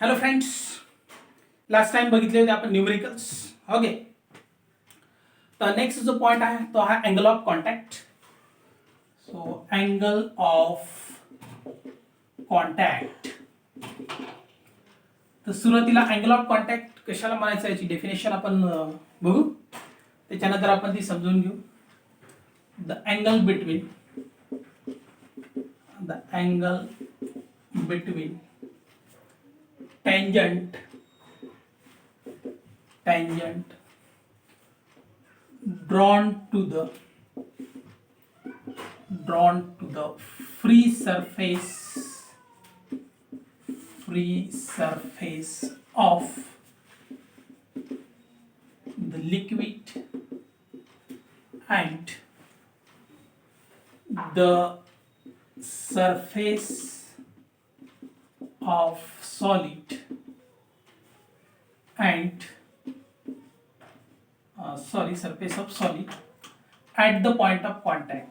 Hello friends, last time बघितले होते आपण न्यूमेरिकल्स. ओके, तर नेक्स्ट जो पॉइंट आहे तो हा angle of contact. So angle of contact. तर सुरुवातीला अँगल ऑफ कॉन्टॅक्ट कशाला म्हणायचं याची डेफिनेशन आपण बघू, त्याच्यानंतर आपण ती समजून घेऊ. The angle between tangent drawn to the free surface of the liquid and the surface of solid and surface of solid at the point of contact,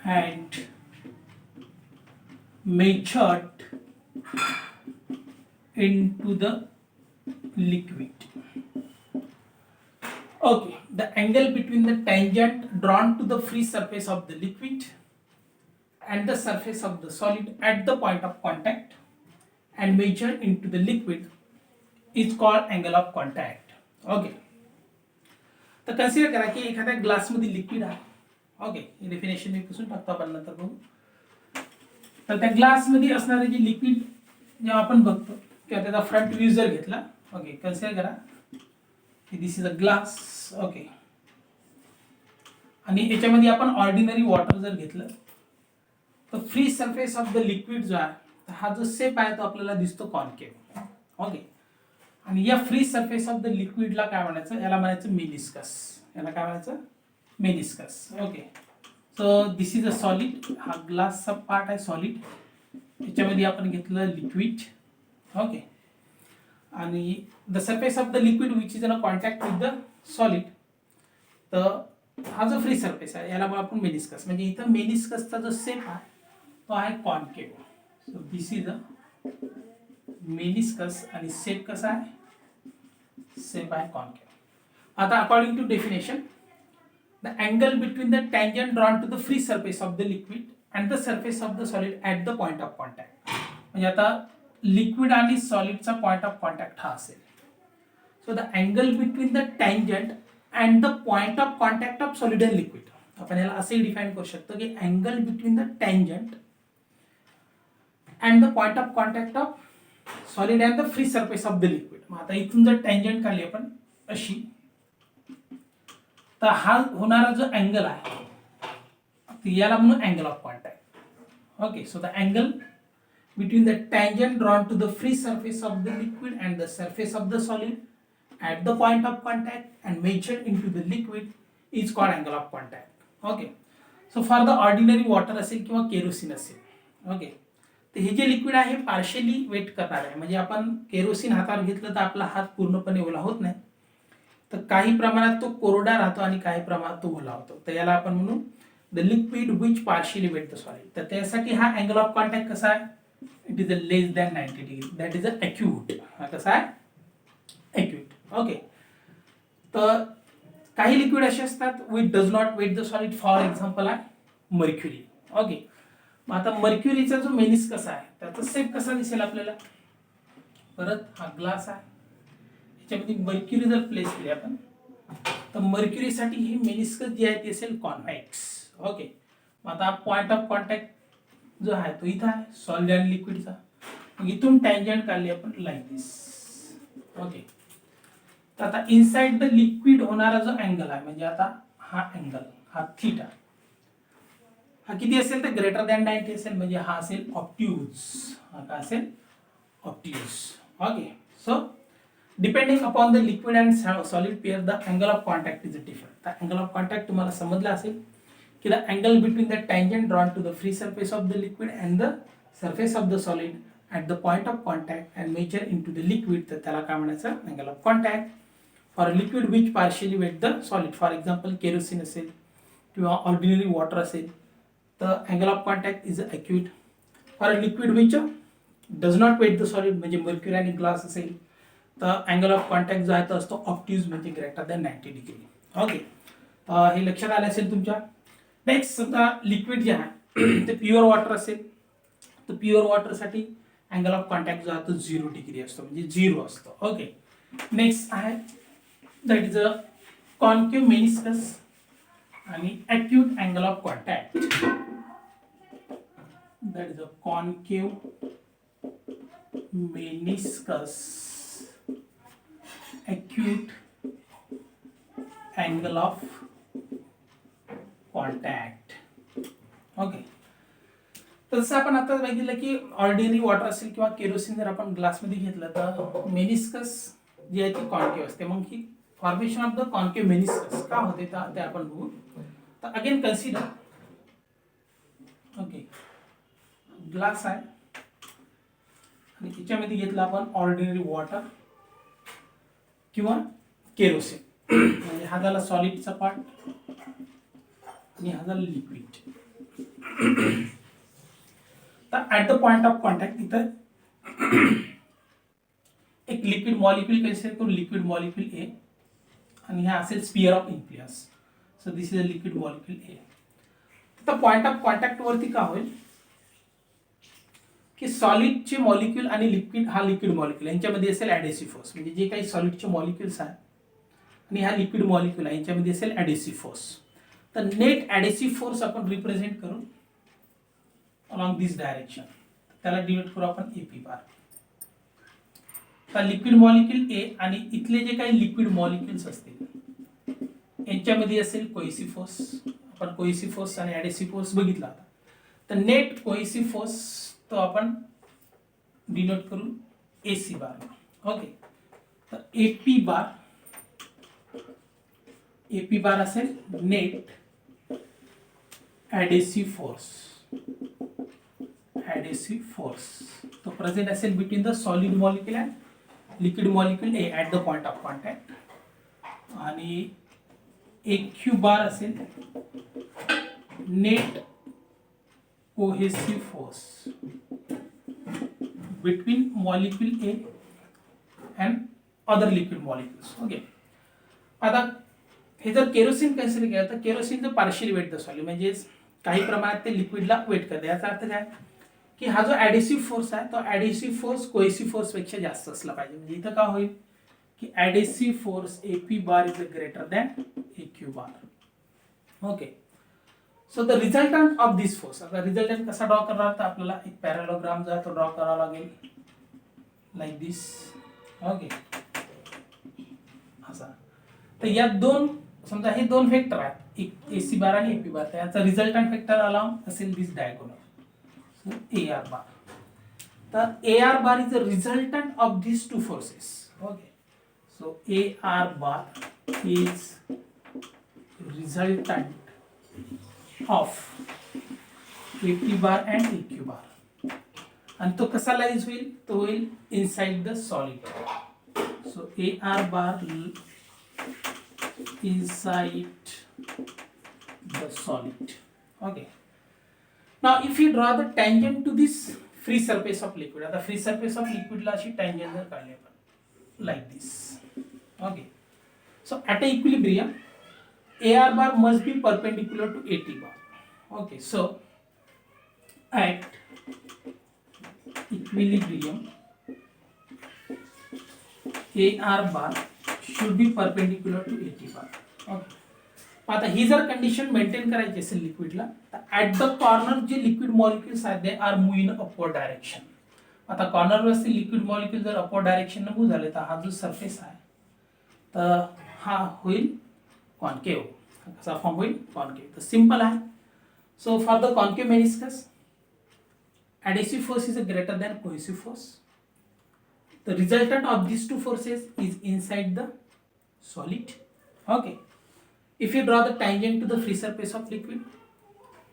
and measured into the liquid. Okay, the angle between the tangent drawn to the free surface of the liquid and the surface of the solid at the point of contact and measured into the liquid is called angle of contact. Okay, तर consider करा की एखाद्या glass मध्ये liquid आहे. Okay, ही definition मी पुसून टाकतो आपण नंतर बघू. तर त्या ग्लास मध्ये असणारे जे लिक्विड जेव्हा आपण बघतो किंवा त्याचा फ्रंट व्ह्यू जर घेतला, ओके, कन्सिडर करा की दिस इज अ ग्लास. ओके, आणि याच्यामध्ये आपण ऑर्डिनरी वॉटर जर घेतलं तर free surface of the liquid जो आहे हा जो शेप आहे तो आपल्याला दिसतो कॉन्केव. ओके, आणि या फ्री सरफेस ऑफ द लिक्विडला काय म्हणायचं, याला म्हणायचं मेनिस्कस. याला काय म्हणायचं, meniscus. Okay, so this is a solid. हा ग्लासचा पार्ट आहे सॉलिड, याच्यामध्ये आपण घेतलं लिक्विड. ओके, आणि the surface of the liquid which is in a contact with the solid. तर हा जो फ्री सरफेस आहे याला आपण मेनिस्कस, म्हणजे इथं मेनिस्कसचा जो शेप आहे तो आहे concave. So this is a meniscus आणि शेप कसा आहे, शेप आहे कॉन्केव. आता according to definition, the angle between the tangent drawn to the free surface of the liquid and the surface of the solid at the point of contact. म्हणजे आता liquid आणि सॉलिडचा point of contact हा असेल. So the angle between the tangent and the point of contact of solid and liquid. आपण याला असेही define करू शकतो की angle between the tangent and the point of contact of solid and the free surface of the liquid. मग आता इथून जर टँजंट काढली आपण अशी, तर हा होणारा जो अँगल आहे याला म्हणून angle of contact. Okay, so the angle between the tangent drawn to the free surface of the liquid and the surface of the solid at the point of contact and measured into the liquid is called angle of contact. Okay, so for the ordinary water असेल किंवा kerosene असेल. Okay, तर हे जे liquid आहे partially weight करणार आहे. म्हणजे आपण केरोसिन हातावर घेतलं तर आपला हात पूर्णपणे ओला होत नाही, तर काही प्रमाणात तो कोरडा राहतो आणि काही प्रमाणात तो ओला होतो. तर याला आपण म्हणू the liquid which partially wet the solid. तर त्यासाठी हा अँगल ऑफ कॉन्टॅक्ट कसा आहे, it is a less than 90 degree. That is a acute. हा कसा आहे, ॲक्यूट. ओके, तर काही लिक्विड असे असतात which does not wet the solid. For example आहे मर्क्युरी. ओके, मग आता मर्क्युरीचा जो मेनिस्कस आहे त्याचा शेप कसा दिसेल आपल्याला. परत हा ग्लास आहे, याच्यामध्ये मर्क्युरी जर प्लेस केली आपण तर मर्क्युरीसाठी ही मेनिस्कस जी आहे ती असेल कॉन्व्हेक्स. ओके, मग आता पॉइंट ऑफ कॉन्टॅक्ट जो आहे तो इथं आहे सॉलिड अँड लिक्विडचा. इथून टँजंट काढली आपण लाईक दिस. ओके, तर आता इनसाइड द लिक्विड होणारा जो अँगल आहे, म्हणजे आता हा अँगल हा थीटा हा किती असेल तर ग्रेटर दॅन 90 असेल. म्हणजे हा असेल ऑप्ट्यूज. हा काय असेल, obtuse. Okay, so depending upon the liquid and solid pair the angle of contact is different. तर अँगल ऑफ कॉन्टॅक्ट तुम्हाला समजलं असेल की the angle between the tangent drawn to the free surface of the liquid and the surface of the solid at the point of contact and measure into the liquid, तर त्याला काय म्हणायचं, angle of contact. For a liquid which partially wet the solid, for example kerosene असेल किंवा ordinary water असेल तर angle of contact is acute. For a liquid which does not wet the solid म्हणजे mercury आणि glass असेल तर angle of contact जो आहे तो असतो ऑप्ट्यूज म्हणजे ग्रेटर दॅन 90 डिग्री. ओके, हे लक्षात आलं असेल तुमच्या. नेक्स्ट समजा लिक्विड जे आहे ते प्युअर वॉटर असेल तर प्युअर वॉटरसाठी अँगल ऑफ कॉन्टॅक्ट जो आहे तो 0 डिग्री असतो म्हणजे 0 असतो. ओके, नेक्स्ट आहे that is a concave meniscus आणि acute angle of contact, that is a concave meniscus, acute angle of contact. Okay, तर जसं आपण आता बघितलं की ऑर्डिनरी वॉटर असेल किंवा केरोसिन जर आपण ग्लासमध्ये घेतलं तर मेनिस्कस जी आहे ती कॉन्केव्ह असते. मग ही formation of the concave meniscus का होते ते आपण बघू. तर अगेन कन्सिडर, ओके, ग्लास आहे आणि त्याच्यामध्ये घेतलं आपण ऑर्डिनरी वॉटर किंवा केरोसिन म्हणजे हा झाला सॉलिडचा पार्ट आणि हा झाला लिक्विड. तर at the point of contact इथं एक लिक्विड मॉलिक्यूल कन्सिडर करून लिक्विड मॉलिक्यूल ए आणि हा असेल sphere of influence. So this is a liquid molecule A. तर पॉइंट ऑफ कॉन्टॅक्ट वरती का होईल की सॉलिडचे मॉलिक्यूल आणि लिक्विड हा लिक्विड मॉलिक्यूल यांच्यामध्ये असेल ॲडेसिव्ह फोर्स म्हणजे जे काही सॉलिडचे मॉलिक्यूल्स आहेत आणि हा लिक्विड मॉलिक्यूल आहे यांच्यामध्ये असेल ॲडेसिव्ह फोर्स. तर नेट ॲडेसिव्ह फोर्स आपण रिप्रेझेंट करू अलॉंग दिस डायरेक्शन, त्याला डिनोट करू आपण एपी बार. तर लिक्विड मॉलिक्यूल ए आणि इथले जे काही लिक्विड मॉलिक्यूल्स असतील यांच्यामध्ये असेल कोहेसिव्ह फोर्स. आपण कोहेसिव्ह फोर्स आणि ॲडेसिव्ह फोर्स बघितला होता. तर नेट कोहेसिव्ह फोर्स तो आपण डिनोट करू एसी बार. ओके, तर एपी बार असेल नेट ॲडेसिव्ह फोर्स तो प्रेझेंट असेल between the solid molecule and liquid molecule A at the point of contact. आणि AQ बार असेल net cohesive force between molecule A and other liquid molecules. Okay, आता हे जर kerosene consider केलं तर केरोसिनचं partial weight the solid म्हणजे काही प्रमाणात ते लिक्विडला वेट करते. याचा अर्थ काय की हा जो ॲडेसिव्ह फोर्स आहे तो ॲडेसिव्ह फोर्स कोहेसिव्ह फोर्सपेक्षा जास्त असला पाहिजे. म्हणजे इथं का होईल की adhesive force AP bar is greater than AQ bar. Okay, so the resultant of this force, आता रिझल्टंट कसा ड्रॉ करणार तर आपल्याला एक पॅरलोग्राम जो आहे तो ड्रॉ करावा लागेल लाईक दिस. ओके, असा. तर या दोन समजा हे दोन वेक्टर आहेत एक AC बार आणि AP बार, त्याचा रिझल्टंट वेक्टर अलॉंग असेल दिस डायगोनल. सो AR बार. तर AR bar is the resultant of this two forces. Okay, so AR bar is resultant of AP bar and AQ bar and तो कसा lies होईल तो होईल inside the solid. So AR bar inside the solid. Okay, now if you draw the tangent to this free surface of liquid, आता free surface of liquid ला अशी tangent जर काढली आपण like this. Okay, so at equilibrium AR bar must be perpendicular to AT bar. Okay, so at equilibrium AR bar should be perpendicular to AT bar. Okay, आता ही जर condition maintain करायची असेल लिक्विडला तर ऍट द कॉर्नर जे liquid molecules आहेत they are move in upward direction. आता कॉर्नरवर असतील liquid molecule जर अपवर्ड डायरेक्शन मूव्ह झाले तर हा जो सरफेस आहे तर हा होईल कॉन्केव्ह. कसा फॉर्म होईल कॉन्केव्ह. तर सिंपल आहे. So for the concave meniscus adhesive force is greater than cohesive force. The resultant of these two forces is inside the solid. Okay, if you draw the tangent to the free surface of liquid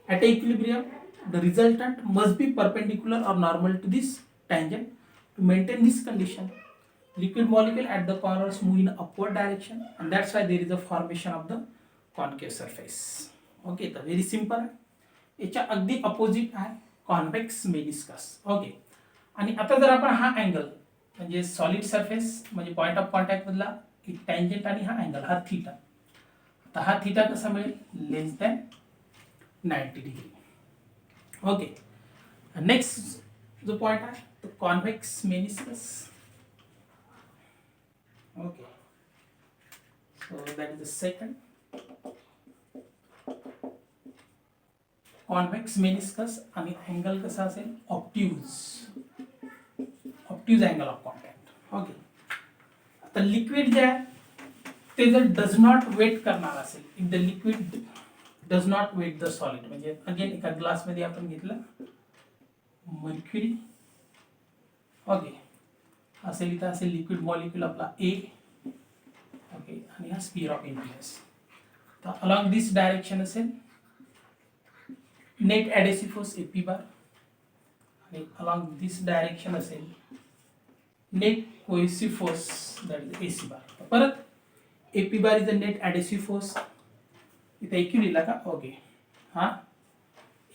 at equilibrium, the resultant must be perpendicular or normal to this tangent. To maintain this condition, liquid molecule at the corners move in upward direction, and that's why there is a formation of the concave surface. Okay, तर very simple आहे. याच्या अगदी opposite आहे convex meniscus. Okay, आणि आता जर आपण हा अँगल म्हणजे सॉलिड सरफेस म्हणजे पॉइंट ऑफ कॉन्टॅक्ट मधला एक टँजंट आणि हा अँगल हा थीटा, आता हा थीटा कसा मिळेल, less than 90 degree. Okay, next जो पॉइंट आहे तो convex meniscus. Okay, so that is the second convex meniscus आणि अँगल कसा असेल, obtuse angle of contact. Okay, आता लिक्विड जे आहे ते जर डज नॉट वेट करणार असेल, if the liquid does not wet the solid, म्हणजे अगेन एका ग्लास मध्ये आपण घेतलं मर्क्युरी. ओके, असेल इथं असेल लिक्विड मॉलिक्यूल आपला ए. ओके, आणि हा स्फिअर ऑफ इन्फ्लुएन्स. तर अलॉंग दिस डायरेक्शन असेल net adhesive force AP bar, आणि अलॉंग दिस डायरेक्शन असेल net cohesive force that is AC bar. परत AP bar is a net adhesive force, इथं AQ लिहिला का. ओके, हा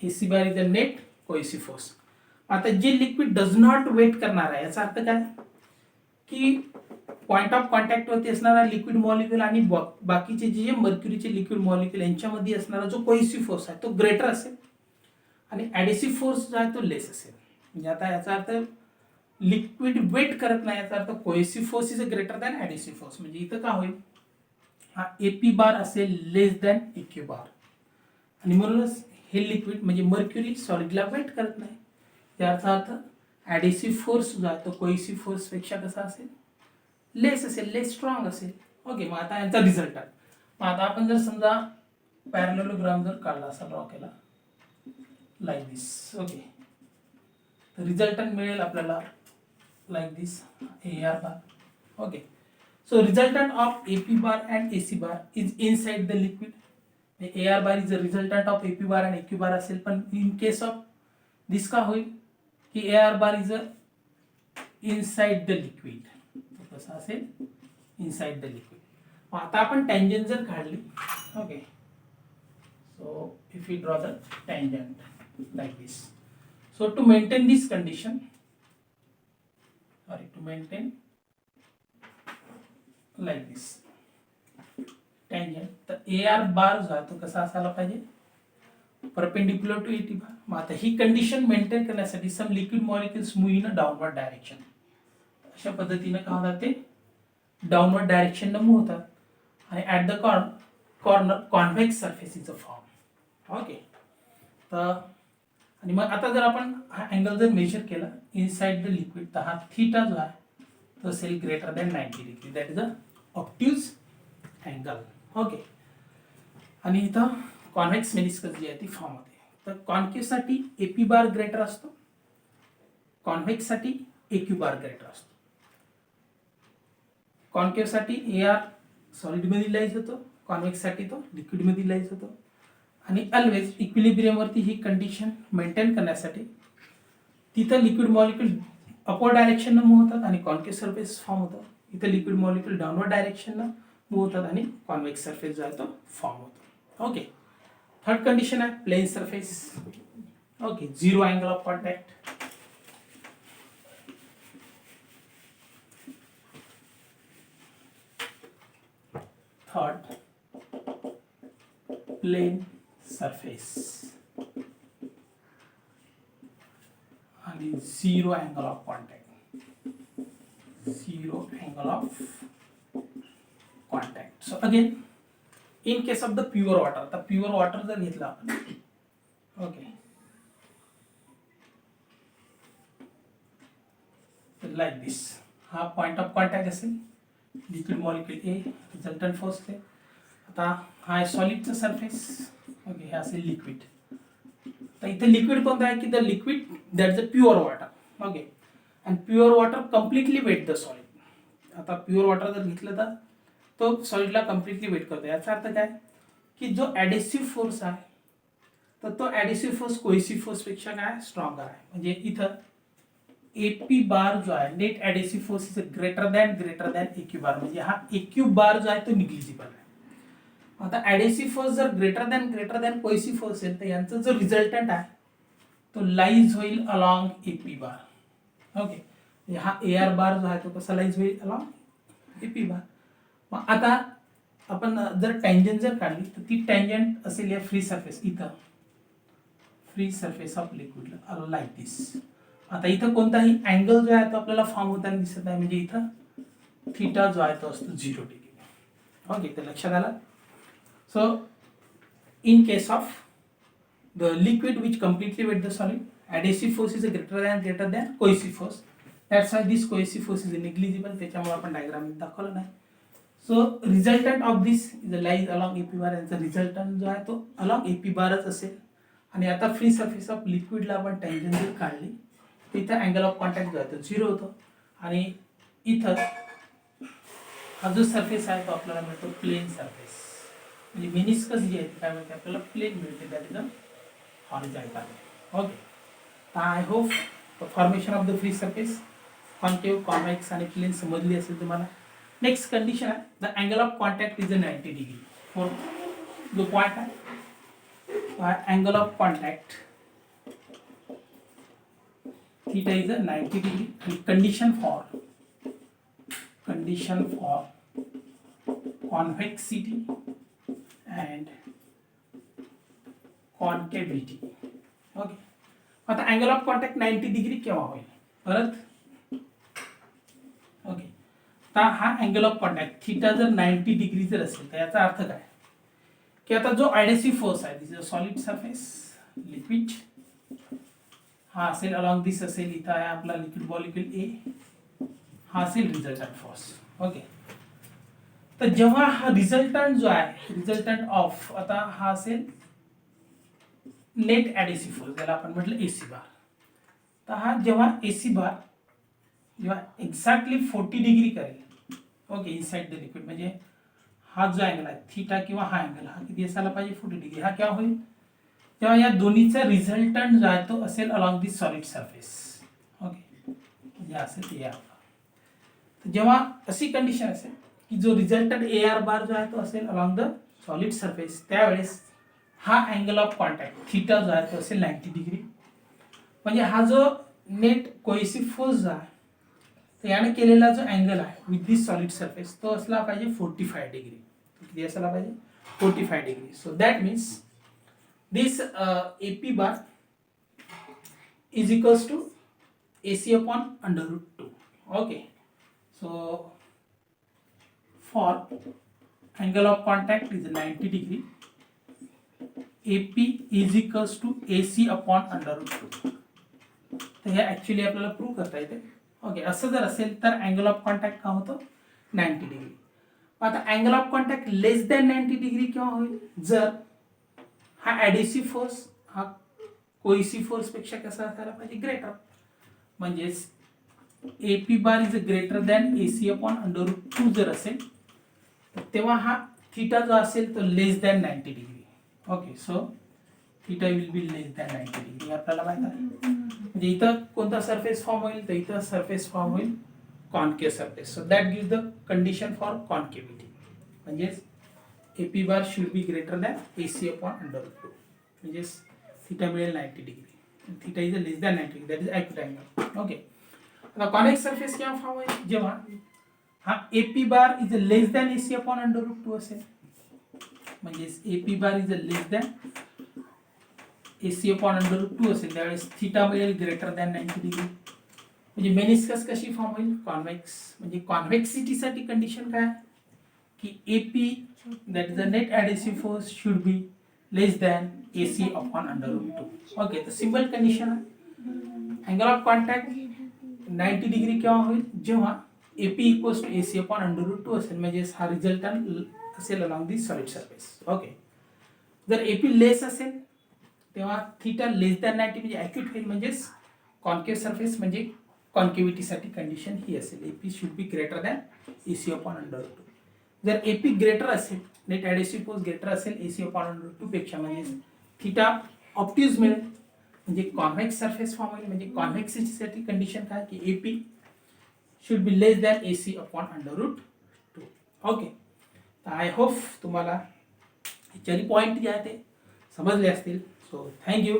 AC bar is a net cohesive force. आता जे liquid does not wet करणार आहे याचा अर्थ काय की पॉइंट ऑफ कॉन्टॅक्ट वरती असणारा लिक्विड मॉलिक्यूल आणि बाकीचे जे मर्क्युरीचे लिक्विड मॉलिक्यूल यांच्यामध्ये असणारा जो कोहेसिव्ह फोर्स आहे तो ग्रेटर असेल आणि ॲडेसिव्ह फोर्स जो आहे तो लेस असेल. म्हणजे आता याचा अर्थ लिक्विड वेट करत नाही, याचा अर्थ cohesive force is a greater than adhesive force. म्हणजे इथं का होईल, हा एपी बार असेल लेस दॅन एक्यू बार, आणि म्हणूनच हे लिक्विड म्हणजे मर्क्युरी सॉलिडला वेट करत नाही. याचा अर्थ ॲडेसिव्ह फोर्स जो आहे तो कोहेसिव्ह फोर्स पेक्षा कसा असेल, लेस असेल, लेस स्ट्रॉंग असेल. ओके, मग आता यांचा रिझल्ट आहे. मग आता आपण जर समजा पॅरलेलोग्राम जर काढला असा ड्रॉ केला लाईक दिस. ओके, तर रिझल्टंट मिळेल आपल्याला like this A R bar. Okay, so resultant of AP bar and AC bar is inside the liquid. AR bar is the resultant of AP bar and AQ bar असेल, पण in case of this का होईल की AR bar is a inside the liquid. कसं असेल, inside the liquid. आता आपण tangent जर काढली. Okay, so if we draw the tangent like this, so to maintain this condition, to maintain like this tangent, तर AR बार जो आहे तो कसा असायला पाहिजे, परपेंडिक्युलर टू एटी बार. मग आता ही कंडिशन मेंटेन करण्यासाठी some liquid molecules move in a downward direction. अशा पद्धतीने काय होतात, ते डाउनवर्ड डायरेक्शन न मूव होतात आणि at the corner convex surface is a form. Okay, तर आणि मग आता जर आपण हा अँगल जर मेजर केला इनसाइड द लिक्विड, तर हा थीटा जो आहे तो असेल greater than 90 degree. That is a obtuse angle. Okay, आणि इथं कॉन्व्हेक्स मेनिस्कस जी आहे ती फॉर्म होते. तर कॉन्केव्ह साठी एपी बार ग्रेटर असतो, कॉन्व्हेक्स साठी एक्यू बार ग्रेटर असतो. कॉन्केव्ह साठी एआर सॉलिड मध्ये लाईज होतो, कॉन्व्हेक्स साठी तो लिक्विड मध्ये लाईज होतो. आणि ऑलवेज इक्विलिब्रियम वरती ही कंडिशन मेंटेन करण्यासाठी तिथं liquid molecule upward direction move होतात आणि कॉन्केव्ह सरफेस फॉर्म होतं. इथं liquid molecule downward direction move होतात आणि कॉन्व्हेक्स सरफेस जो आहे तो फॉर्म होतो. ओके, थर्ड कंडिशन आहे plane surface. Okay, zero angle of contact. Third plane surface आणि zero angle of contact. Zero angle of contact. So again, in case of the pure water, the pure water जर घेतला आपण, okay, like this, हा point of contact असेल, liquid molecule ए, resultant force आहे. आता हा आहे सॉलिडचा सरफेस. ओके, हे असेल लिक्विड. तर इथे लिक्विड कोणतं आहे की the liquid that is a pure water. Okay, and pure water completely wet the solid. आता प्युअर वॉटर जर घेतलं तर तो सॉलिडला कम्प्लिटली वेट करतो. याचा अर्थ काय की जो ॲडेसिव्ह फोर्स आहे तर तो ॲडेसिव्ह फोर्स कोहेसिव्ह फोर्स पेक्षा काय स्ट्रॉंगर आहे. म्हणजे इथं AP बार जो आहे net adhesive force is greater than AQ bar, म्हणजे हा AQ बार जो आहे तो निग्लिजिबल आहे. आता ॲडेसिव्ह फोर्स जर ग्रेटर दॅन कोएसिव्ह फोर्स असेल तर यांचा जो रिझल्टंट आहे तो लाईज होईल अलॉंग AP बार. ओके, हा AR बार जो आहे तो कसा लाईज होईल अलॉंग AP बार. मग आता आपण जर टँजंट जर काढली तर ती टँजंट असेल या फ्री सरफेस, इथं free surface of liquid like this. आता इथं कोणताही अँगल जो आहे तो आपल्याला फॉर्म होताना दिसत नाही, म्हणजे इथं थीटा जो आहे तो असतो 0 डिग्री. ओके, तर लक्षात आलं. So in case of the liquid which completely wet the solid, adhesive force is greater than cohesive force. That's why this cohesive force is negligible. त्याच्यामुळे आपण डायग्राम दाखवलं नाही. So resultant of this is lies along AP बार. यांचा resultant जो आहे तो along AP बारच असेल. आणि आता फ्री सरफेस ऑफ लिक्विडला आपण टँजंट जर काढली तर इथं अँगल ऑफ कॉन्टॅक्ट जो आहे तो 0 होतो. आणि इथं हा जो सरफेस आहे तो आपल्याला मिळतो प्लेन सरफेस, म्हणजे मेनिस्कस जी आहे काय मिळते आपल्याला प्लेन मिळते, that is a horizontal. Okay, I hope the formation of the free surface, concave, convex आणि प्लेन समजली असेल तुम्हाला. नेक्स्ट कंडिशन आहे the angle of contact is 90 degree. For जो पॉइंट आहे angle of contact theta is 90 degree. आणि condition for कॉन्व्हेक्सिटी and कॉन्केव्हिटी. Okay, आता angle of contact 90 degree केव्हा होईल परत. ओके, तर हा अँगल ऑफ कॉन्टॅक्ट थीटा जर 90 डिग्री जर असेल तर याचा अर्थ काय की आता जो ॲडेसिव्ह फोर्स आहे, this is a solid surface liquid, हा असेल अलॉंग दिस असेल, इथं आहे आपला लिक्विड मॉलिक्यूल A, हा असेल रिझल्टंट फोर्स. ओके, तर जेव्हा हा रिझल्टंट जो आहे रिझल्टंट ऑफ, आता हा असेल नेट ॲडेसिव्ह फोर्स, ज्याला आपण म्हटलं AC बार. तर हा जेव्हा AC बार जेव्हा एक्झॅक्टली 40 डिग्री करेल, ओके, इनसाइड द लिक्विड, म्हणजे हा जो अँगल आहे थीटा किंवा हा अँगल हा किती असायला पाहिजे 40 डिग्री, हा केव्हा होईल तेव्हा या दोन्हीचा रिझल्टंट जो आहे तो असेल along this solid surface. Okay, म्हणजे असेल AR. तर जेव्हा अशी कंडिशन असेल की जो रिझल्टंट AR बार जो आहे तो असेल अलॉंग द सॉलिड सरफेस, त्यावेळेस हा अँगल ऑफ कॉन्टॅक्ट थीटा जो आहे तो असेल 90 डिग्री. म्हणजे हा जो नेट कोएसिव्ह फोर्स जो आहे तर याने केलेला जो अँगल आहे विथ दिस सॉलिड सरफेस तो असला पाहिजे 45 डिग्री. किती असला पाहिजे 45 degree. So that means this AP bar is equals to AC upon √2. Okay, so for angle of contact is 90 degree, AP is equals to AC upon √2. तर हे actually आपल्याला prove करता येते. ओके, असं जर असेल तर अँगल ऑफ कॉन्टॅक्ट का होतं 90 डिग्री. आता angle of contact less than 90 degree केव्हा होईल जर हा ॲडेसिव्ह फोर्स हा कोएसिव्ह फोर्स पेक्षा कसा असायला पाहिजे ग्रेटर, म्हणजेच AP bar is greater than AC upon √2 जर असेल तर तेव्हा हा थीटा जो असेल तो less than 90 degree. Okay, so theta will be less than 90 degree आपल्याला माहित आहे. म्हणजे इथं कोणता सरफेस फॉर्म होईल तर इथं सरफेस फॉर्म होईल concave surface. So that gives the condition for concavity, म्हणजेच AP bar should be greater than AC upon √2, म्हणजेच थीटा मिळेल 90 degree. Theta is less than 90 degree, that is acute angle. Okay, आता convex surface केव्हा form होईल जेव्हा हा AP bar is less than AC upon √2 असेल, म्हणजेच AP bar is less than AC upon √2 असेल, त्यावेळेस थीटा मिळेल ग्रेटर दॅन 90 डिग्री. म्हणजे मेनिस्कस कशी फॉर्म होईल कॉन्व्हेक्स. म्हणजे कॉन्व्हेक्सिटीसाठी कंडिशन काय की AP that is the net adhesive force should be less than AC upon √2. Okay, तर सिंपल कंडिशन आहे. अँगल ऑफ कॉन्टॅक्ट 90 डिग्री केव्हा होईल जेव्हा AP equals to AC upon √2 असेल, म्हणजे हा रिझल्टंट असेल along this solid surface. Okay, जर AP लेस असेल तेव्हा थीटा लेस दॅन 90 म्हणजे ॲक्यूट होईल, म्हणजेच कॉन्केव्ह सरफेस, म्हणजे कॉन्केव्हिटीसाठी कंडिशन ही असेल AP should be greater than AC upon √2. जर AP ग्रेटर असेल, नेट ॲडेसिव्ह फोर्स ग्रेटर असेल AC अपॉन √2 पेक्षा, म्हणजे थीटा ऑप्टिव्ज मिळेल. म्हणजे कॉन्व्हेक्स सरफेस फॉर्म होईल. म्हणजे कॉन्व्हेक्सिटीसाठी कंडिशन काय की AP should be less than AC upon √2. Okay, तर आय होप तुम्हाला ह्याचे पॉईंट जे आहे ते समजले असतील. So thank you.